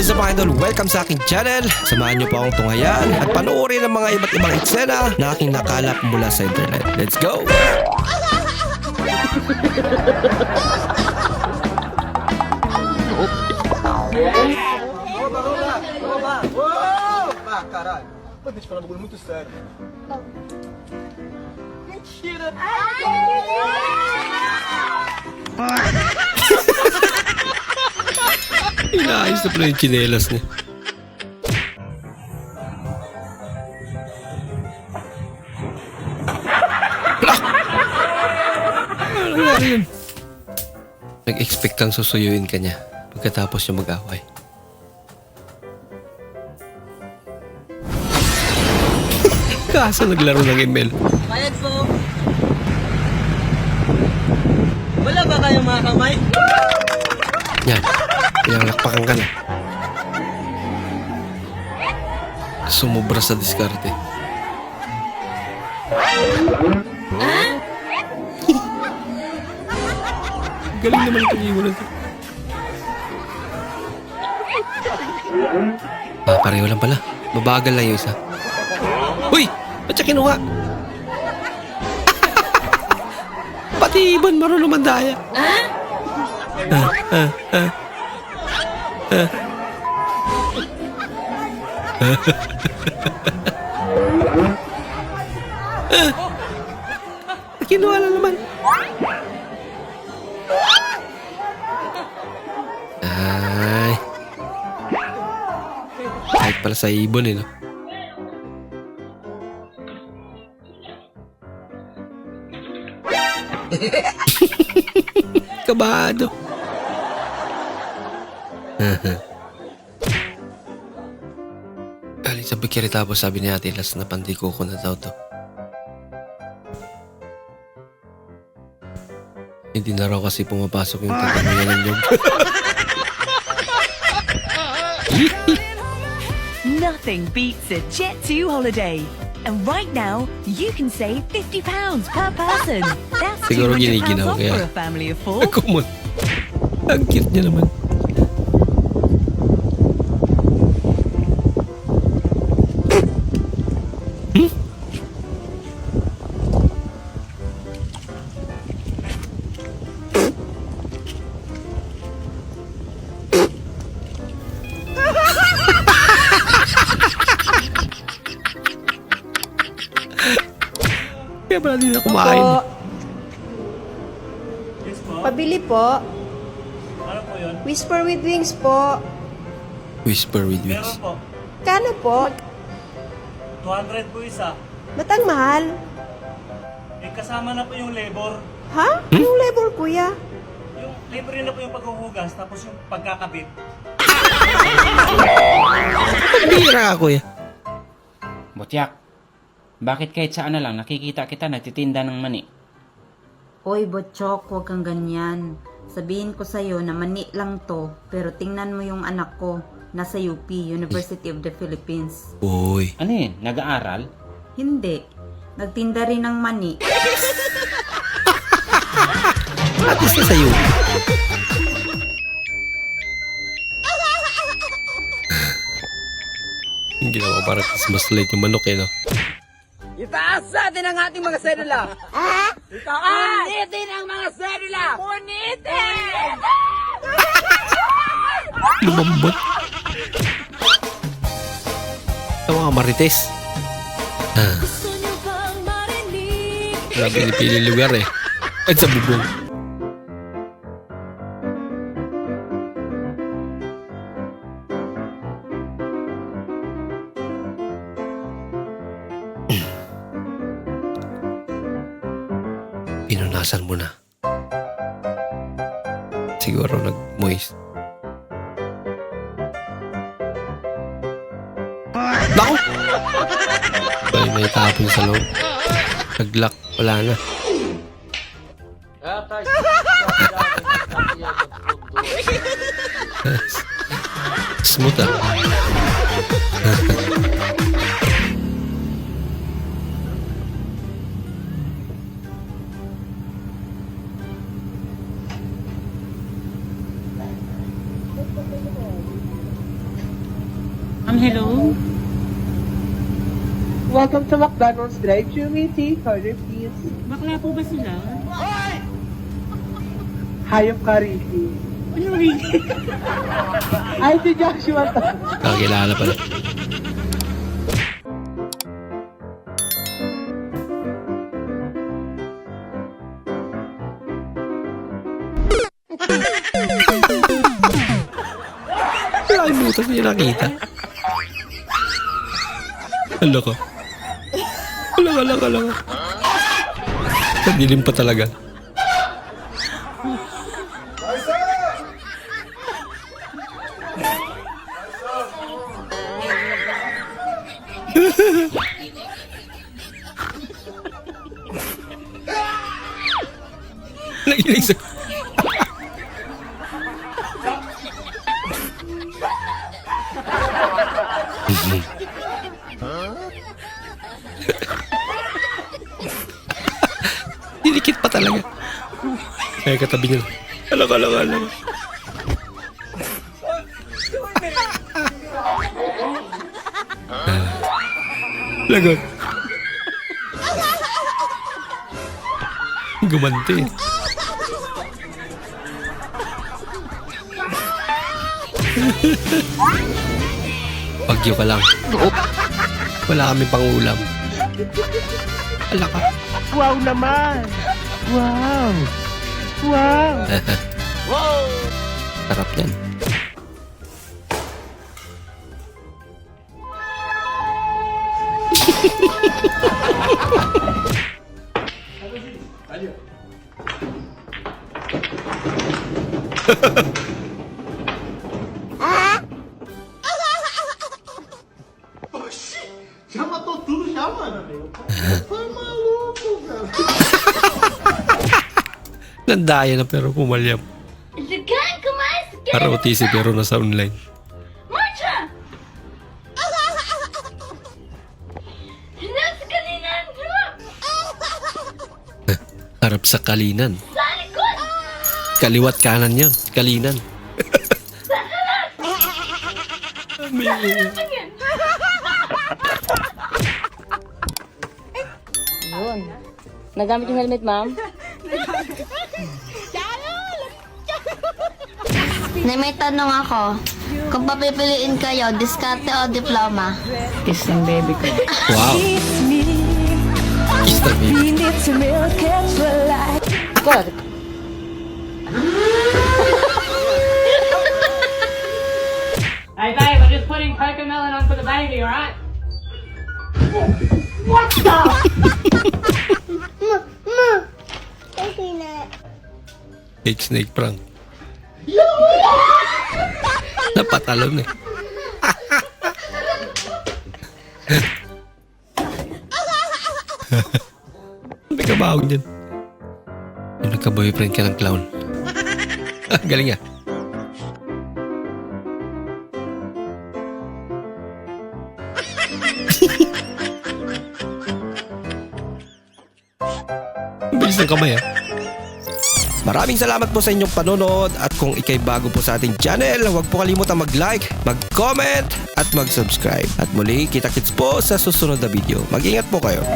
what's up mga idol? Welcome sa aking channel. Samahan niyo po akong tunghayan at panoorin ang mga iba't ibang eksena na aking nakalap mula sa internet. Let's go! Ah, caralho. Pô, deixa eu falar um bagulho muito sério. Mentira! Inaayos na pala yung tsinelas niya. Ano nangyari yun? Nag-expect kang susuyuin ka niya pagkatapos niya mag-away. Kaso naglaro ng ML. Bayad po. Wala ba kayong mga kamay? Yan. Pinalakpakan ka na. Sumubra sa diskarte. Galing naman itong iwan na ito. Pareho lang pala. Mabagal lang yung isa. Uy! Ba't siya kinuha? Pati Ibon marunong mandaya. Kinuha lang naman. Ay. Kahit pala sa Ibon eh, no? Kabado. Aling sa bikiri tapos sabi ni Ate Las na pandiko ko na daw to. Hindi na raw kasi pumapasok yung tatanungan ng job. Nothing beats a Jet2 holiday. And right now, you can save £50 per person. That's Siguro £200 giniginaw off kaya. for a family of 4. Kumon. Ang cute niya naman. Kaya pala din na kumain. Pabili po. Ano po yun? Whisper with wings po. Whisper with Meron wings. po. Kano po? 200 po isa. Matang mahal. Eh, kasama na po yung labor. Ha? Yung labor, kuya. Yung labor yun na po yung paghuhugas, tapos yung pagkakabit. Bira ka, kuya. Butyak, bakit kahit saan na lang nakikita kita nagtitinda ng mani? Oy, Botchok, huwag kang ganyan. Sabihin ko sa'yo na mani lang to, pero tingnan mo yung anak ko, nasa UP, University of the Philippines. Uy. Ano yun, nag-aaral? Hindi, nagtinda rin ng mani. At least na sa'yo. Yung ginawa parang mas late yung manok eh, no? Itaas natin ang ating mga sedula. Itaas! Punitin ang mga sedula! Punitin! Lumambot. Ito mga marites. Grabe nipili lugar eh. Ay, sa bubong. Pinunasan mo na. Siguro nag-moist. Bako! Ay, may tapon sa loob. Nag-lock. Wala na. Smooth ah. hello? Welcome to McDonald's drive-thru. May take order, please. Bakla po ba sila? Hayop ka, Ricky. Ano rin? Ay, si Joshua to. Kakilala pala. Wala yung butas niya nakita. Hala ko. Hala. Dilim pa talaga. Nagilig sa... Dinikit pa talaga. Kaya katabi niya. Hala. Lagot. Gumanti. Bagyo ka lang. Wala kami pang ulam. Ala ka. Wow naman! Wow! Sarap yan. Já matou tudo já, mano. Foi maluco, velho. Nandaya na pero pumalyam. Para OTC pero nasa online. Harap sa kalinan. Kaliwat kanan yan. Kalinan. Nagamit yung helmet, ma'am? Na may tanong ako, kung papipiliin kayo, diskarte o diploma? Kiss ng baby ko. Wow. Kiss the baby. God. Hey, babe, I'm just putting cocomelon on for the baby, alright? Fake snake prank. Napatalon eh. May kabahog dyan. Yung nagka-boyfriend ka ng clown. Galing ah. Bilis ng kamay ah. Maraming salamat po sa inyong panonood at kung ikay bago po sa ating channel, huwag po kalimutan mag-like, mag-comment at mag-subscribe. At muli, kita-kits po sa susunod na video. Mag-ingat po kayo.